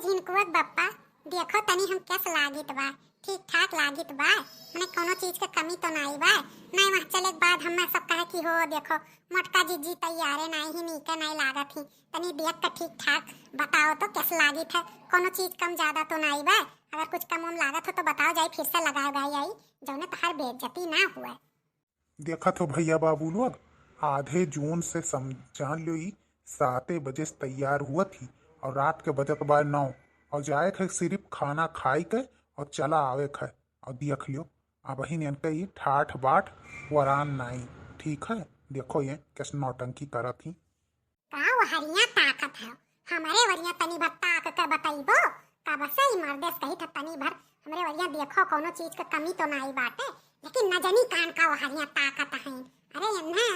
झिनकुवत बप्पा देखो तनी हम कैस लागित बा। ठीक ठाक लागित बा। मने कोनो चीज के कमी तो नहीं बा। नहीं वहां चले के बाद हमें सब कहे कि हो देखो मोटका जीजी तैयारे नहीं ही नीके नहीं लागत ही। तनी देख के ठीक ठाक बताओ तो कैस लागित है। कोनो चीज कम ज्यादा तो नहीं बा। अगर कुछ कम उम लागत हो तो बताओ जाई फिर से लगाए भाई आई जौने तहार बेइज्जती ना हुए। देखा तो भैया बाबू लोग आधे जून से जान लो 7 बजे से तैयार हुआ थी और रात के बजत बाद 9 और जाए थे सिर्फ खाना खाई के और चला आवे खे और देख लियो अब ही इनके ये ठाठ बाट वरान नहीं ठीक है। देखो ये कैसे नौटंकी करत थी। का वहरिया ताकत है हमारे वरिया तनी भर ताक के बताइबो का बस ही मर्देस कही था तनी भर हमरे वरिया देखो कोनो चीज के कमी तो नहीं बाटे लेकिन न जानी कान का वहरिया ताकत है। अरे यन्ना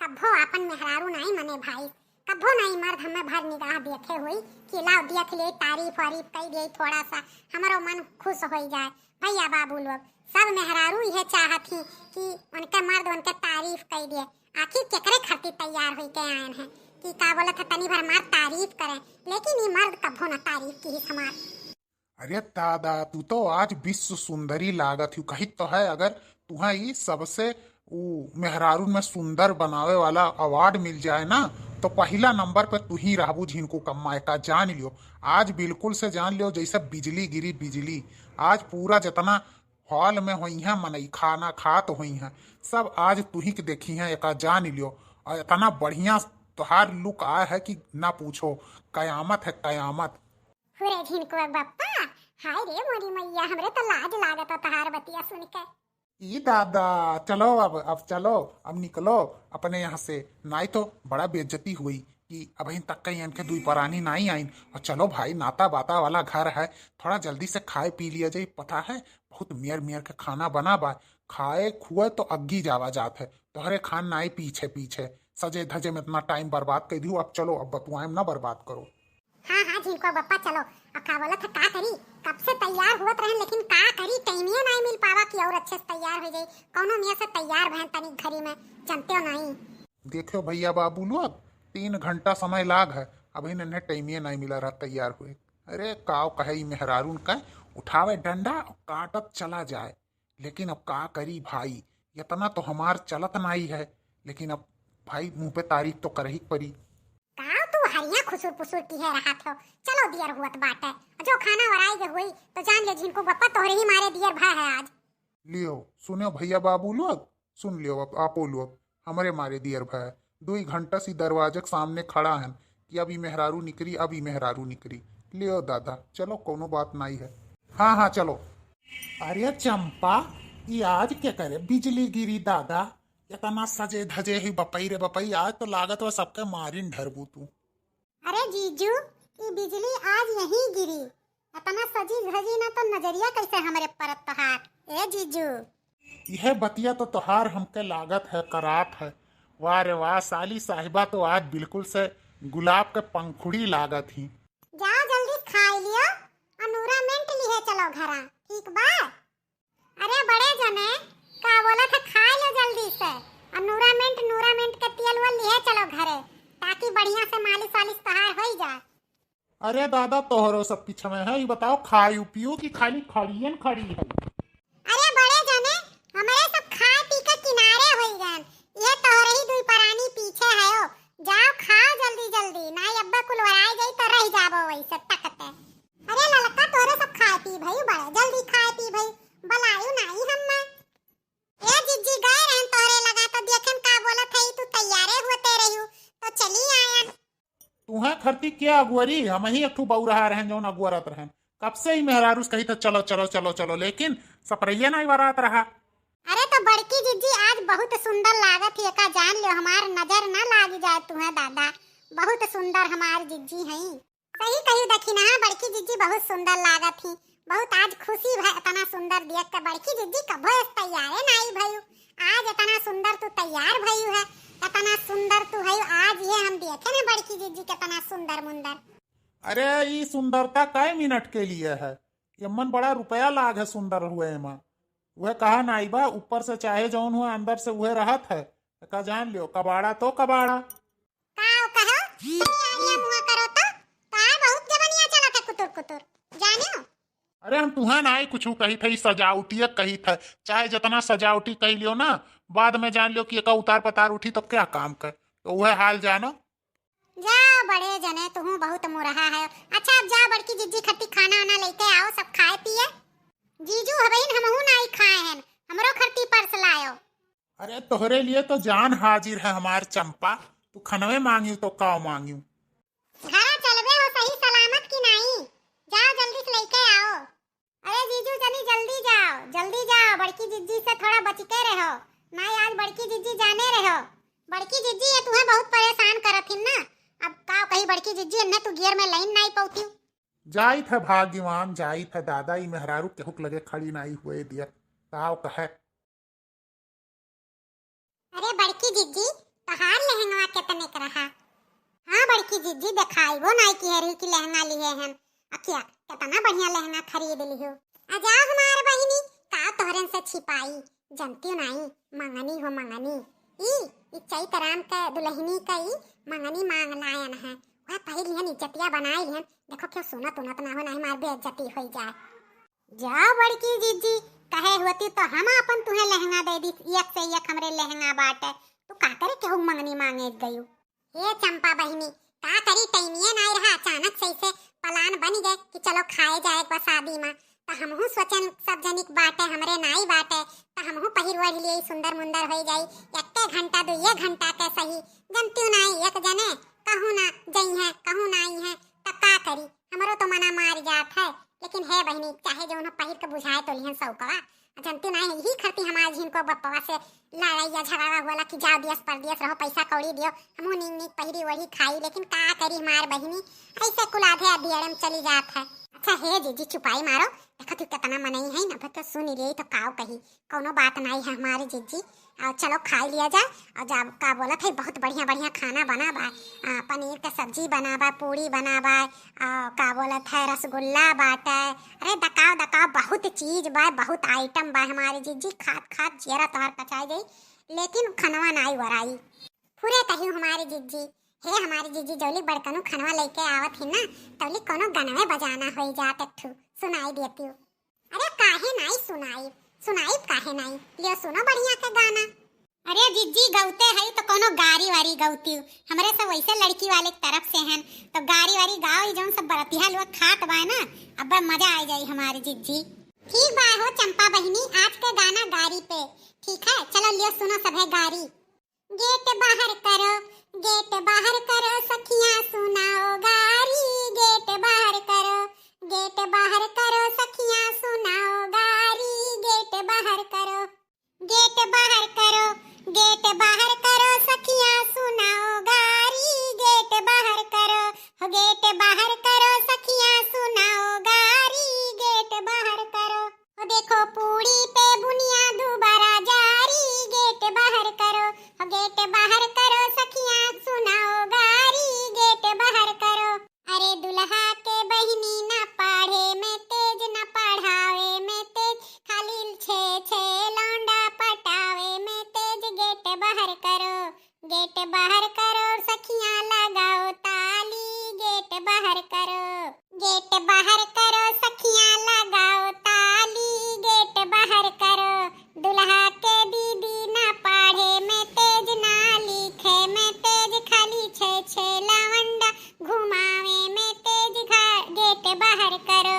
कभो अपन मेहरारू नहीं मने भाई कभो नहीं मर्द हमें भर निगाह देखे हुई कि लाओ देख ले तारीफ वारीफ कई दे थोड़ा सा हमारा मन खुश हो जाए। भैया बाबू लोग सब मेहरारू यह चाहत ही कि उनके मर्द उनके तारीफ कई दे। आखिर केकरे खातिर तैयार हुई के आए हैं कि का बोला था तनी भर मार तारीफ करें लेकिन ये मर्द कभो न तारीफ की हमार। अरे दादा तू तो आज विश्व सुंदरी लागत हूँ कही तो है। अगर तुम्हें सबसे मेहरारू में सुंदर बनावे वाला अवार्ड मिल जाए ना तो पहला नंबर पे तू ही रहबू झिनको कमाए का जान लियो। आज बिल्कुल से जान लियो जैसे बिजली गिरी बिजली आज पूरा जितना हॉल में हुई है मनई खाना खात हुई है सब आज तू ही के देखी है एक जान लियो। और इतना बढ़िया तुहार लुक आया है कि ना पूछो कयामत है कयामत। हुरे झिनको बप्पा हाय रे मोरी मैया हमरे तो लाज लागत तहार बतिया सुन के। ई दादा चलो अब चलो अब निकलो अपने यहाँ से नहीं तो बड़ा बेइज्जती हुई कि अभी तक कहीं इनके दुई परानी नहीं आई। और चलो भाई नाता बाता वाला घर है थोड़ा जल्दी से खाए पी लिया जाए। पता है बहुत मेयर मेयर के खाना बना बा खाए खुए तो अग्गी जावा जात है तोहरे खान नाई पीछे पीछे सजे धजे में इतना टाइम बर्बाद कर दियो। अब चलो अब बतुआएं ना बर्बाद करो। हाँ हाँ झिनको बप्पा चलो अब का बोला था का करी कब से तैयार हुआ रहे लेकिन का करी टाइमिया नहीं मिल पावा कि और अच्छे से तैयार हो जाए। कौनो मियाँ से तैयार बहन तनी घरी में जानते हो नहीं। देखो भैया बाबू लोग 3 घंटा समय लाग है अभी इन्हें टाइमिया नहीं मिला रहा तैयार हुए। अरे काव कहे मेहरारून का उठावे डंडा और काटत चला जाए लेकिन अब का करी भाई इतना तो हमार चलत नहीं है लेकिन अब भाई मुंह पे तारीफ तो कर ही पड़ी। हरिया खुसुर पुसुर की है रहा था चलो दियर हुआ बाटे जो खाना वराई के हुई तो जान ले झिनको बप्पा तोहरे ही मारे दियर भाई है आज। लियो सुनो भैया बाबू लोग सुन लियो अब आपो लोग हमारे मारे दियर भाई 2 घंटा सी दरवाजे के सामने खड़ा है कि अभी मेहरारू निकली अभी मेहरारू निकली। लियो दादा चलो कोनो बात नहीं है। हाँ हाँ चलो। अरे चंपा ये आज क्या करे बिजली गिरी दादा इतना सजे धजे ही बपई रे बपई आज तो लागत हुआ सबके मारिन ढरबू तू। अरे जीजू ये बिजली आज यहीं गिरी इतना सजी धजी ना तो नजरिया कैसे हमारे परत तहार। ए जीजू यह बतिया तो तोहार हमके लागत है करात है। वाह रे वाह साली साहिबा तो आज बिल्कुल से गुलाब के पंखुड़ी लागत ही। जाओ जल्दी खाई लियो अनूरा मिनट लिए चलो घरा ठीक बा। अरे बड़े जने का बोला था खा लो जल्दी से अनूरा मिनट के तेल वो लिए चलो घरे ताकि बढ़िया से मालिश वालिश तहार हो जाए। अरे दादा तोहरो सब पीछे में है ये बताओ खाई पियो की खाली खड़ियन खड़ी है। अरे बड़े जने हमारे सब खाए पी के किनारे हो गए ये तोहरे ही दुई परानी पीछे है ओ जाओ खाओ जल्दी जल्दी ना अब्बा कुल वराई जाई तो रह जाबो वैसे तकते। अरे ललका तोरे सब खाए पी भई बड़े जल्दी खाए पी भई बलायू नहीं हम्मा। ए जिज्जी गए रहन तोरे लगा तो देखन का बोला थई तू तैयारे होते रहियो तो चली आया। तुम्हें खरती क्या अगुअरी हम ही एक बऊ रहा रहे जो अगुअरत रहे कब से ही मेहरारूस कही था चलो चलो चलो चलो लेकिन सपरैया नहीं वरात रहा। अरे तो बड़की जिज्जी आज बहुत सुंदर लागत है का जान लो हमार नजर ना लाग जाए तुम्हें दादा बहुत सुंदर हमार जिज्जी है। सही कही देखी ना बड़की जिज्जी बहुत सुंदर लागत थी बहुत आज खुशी है इतना सुंदर देख के बड़की जिज्जी कभो तैयार नहीं भयू आज इतना सुंदर तू तैयार भयू है इतना सुंदर तू है आज ये हम देखे ना बड़की जिज्जी कितना सुंदर मुंदर। अरे ये सुंदरता कई मिनट के लिए है ये मन बड़ा रुपया लाग है सुंदर हुए में वह कहा नाई बा ऊपर से चाहे जौन हुआ अंदर से वह रहत है का जान लियो कबाड़ा तो कबाड़ा का कहो मुआ करो तो बहुत जबनिया चलत है कुतुर कुतुर जानियो। अरे हम तुहे ना ही कुछ कही थे, सजावटी कही थे, चाहे जितना सजावटी कही लियो ना, बाद में जान लियो कि एक उतार पतार उठी तो क्या काम कर, तो वह हाल जानो। जा बड़े जने तुहू बहुत मुरहा है। अच्छा अब जा बड़की जिज्जी खट्टी खाना वाना लेके आओ, सब खाए पिए। जीजू हबहिन हमहू नहीं खाए हैं, हमरो खट्टी परस लायो। अरे तोहरे लिए तो जान हाजिर है हमार चंपा, तू खनवे मांगी तो का मांगी। घरा चलबे हो सही सलामत की नहीं? जाओ जल्दी से लेके आओ। अरे जीजू जनी जल्दी जाओ, बड़की जिज्जी से थोड़ा बच के रहो। नहीं आज बड़की जिज्जी जाने रहो। बड़की जिज्जी ये तुम्हें बहुत परेशान करथिन ना, अब का कही बड़की जिज्जी अन्ने तू गियर में लाइन नहीं पौती। जाई था भाग्यवान, जाई था दादा, ई मेहरारू के हुक लगे खड़ी नहीं हुए दिया ताव कहे। अरे बड़की जिज्जी तहार लहंगा कितने का रहा? हाँ बड़की जिज्जी दिखाई वो नहीं की हरी की लहंगा लिए हैं। अखिया कितना बढ़िया लहंगा खरीद लियो। आ जाओ हमार बहिनी, का तोहरन से छिपाई जनती नहीं, मंगनी हो मंगनी। ई चैतराम के दुल्हनी का ई मंगनी मांग लायन है। वह पहिल लिहन इज्जतिया बनाई लिहन, देखो क्यों सुनत उनत ना हो, नहीं मार बेइज्जती हो जाए। जाओ बड़की जिज्जी कहे होती तो हम अपन तुहे लहंगा दे दी, एक से एक हमरे लहंगा बाटे, तू का करे केहू मंगनी मांगे गयो। हे चंपा बहिनी का करी, टाइमिए नहीं रहा, अचानक से इसे प्लान बन गए कि चलो खाए जाए एक बार शादी में। तो हमहू सोचन सब जनिक बाटे हमरे नाई बाटे, तो हमहू पहिर ओढ़ लिए सुंदर मुंदर हो जाई, एक घंटा 2 घंटा के सही जनती नहीं, एक जने कहूँ ना जई है कहूँ नहीं है तो का करी, हमरो तो मना मार जात है। लेकिन है बहनी चाहे जो उन्हें पहिर के बुझाए तो लिहन सौकवा, जनती नहीं यही खरती हमार जिनको बप्पा से लड़ाइया झगड़ा हुआ कि जाओ दियस पर दियस रहो, पैसा कौड़ी दियो, हमहू नीक नीक पहिरी वही खाई। लेकिन का करी हमार बहिनी ऐसे कुलाधे अधेड़े में चली जात है। अच्छा हे जीजी चुपाई मारो, देखो तू कितना मनई है ना, तो सुन रही तो काव कही, कोनो बात नहीं है हमारी जिज्जी। और चलो खा लिया जाए। और जब का बोला था बहुत बढ़िया बढ़िया खाना बना बा, पनीर का सब्जी बना बा, पूरी बना बा, का बोला था रसगुल्ला बाटा, अरे दकाव बहुत चीज बा, बहुत आइटम बा हमारी जिज्जी। खात चेहरा तोहर कचाई गई, लेकिन खनवा नहीं वराई पूरे तही हमारी जिज्जी। हे हमारी जिज्जी जौली बड़कनु खनवा लेके आवत ही ना, तौली कोनो गनवे बजाना हो जात एकठू सुनाई देती हूँ। अरे काहे नहीं सुनाई काहे नहीं, लियो सुनो बढ़िया के गाना। अरे जिज्जी गौते है तो कोनो गारी वारी गौती हूँ, हमरे सब वैसे लड़की वाले की तरफ से हैं, तो गारी वारी गाओ जो सब बरतिया लोग खात बा ना, अब मजा आ जाई हमारी जिज्जी। ठीक बा हो चंपा बहिनी, आज के गाना गारी पे, ठीक है चलो लियो सुनो सब है गारी। गेट बाहर करो सखियां सुनाओ गारी, गेट बाहर करो सखियां सुनाओ गारी, गेट बाहर करो सखियां सुनाओ गारी, गेट बाहर करो सखियां सुनाओ गारी, गेट बाहर करो। देखो पूरी पे बुनिया दोबारा जारी, गेट बाहर करो सखियां सुनाओ गारी, गेट बाहर करो। अरे दुल्हा के बहिनी ना पढ़े में तेज, ना पढ़ावे में तेज, खाली छे लौंडा पटावे में तेज, गेट बाहर करो सखियां लगाओ ताली, गेट बाहर करो सखियां लगाओ ताली, गेट बाहर करो। दुल्हा के दीदी ना पढ़े में तेज, ना लिखे में तेज, खाली छे लवंडा घुमावे में तेज, गेट बाहर करो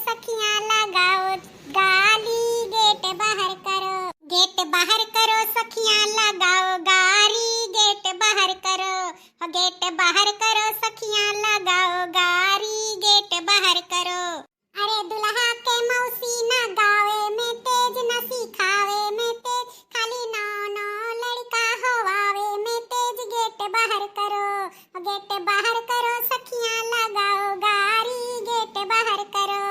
सखियां लगाओ गाली, गेट बाहर करो सखियां लगाओ गारी, गेट बाहर करो सखियां लगाओ गारी, गेट बाहर करो। अरे दुल्हा के मौसी ना गावे में तेज, ना सिखावे में तेज, खाली नो लड़का हवावे में तेज, गेट बाहर करो सखियां लगाओ गारी, गेट बाहर करो।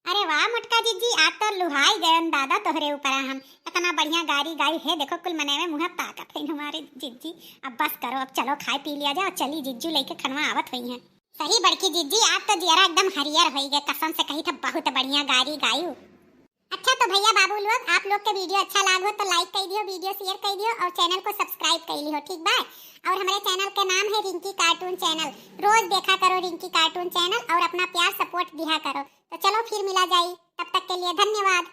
अरे वाह मोटका जिज्जी आज तो लुहाई गए दादा तोहरे ऊपर, हम इतना बढ़िया गारी गाई है, देखो कुल मने में मुँह ताकत है हमारे जिज्जी। अब बस करो, अब चलो खाए पी लिया जाओ, चली जिज्जू लेके खनवा आवत हुई है। सही बड़की जिज्जी आज तो जियरा एकदम हरियर हो गए, कसम से कही था बहुत बढ़िया गारी गायू। अच्छा तो भैया बाबू लोग आप लोग के वीडियो अच्छा लागो तो लाइक कर दियो, वीडियो शेयर कर दियो और चैनल को सब्सक्राइब कर लियो, ठीक बा। और हमारे चैनल का नाम है रिंकी कार्टून चैनल, रोज देखा करो रिंकी कार्टून चैनल। और प्यार सपोर्ट दिया करो। तो चलो फिर मिला जाए, तब तक के लिए धन्यवाद।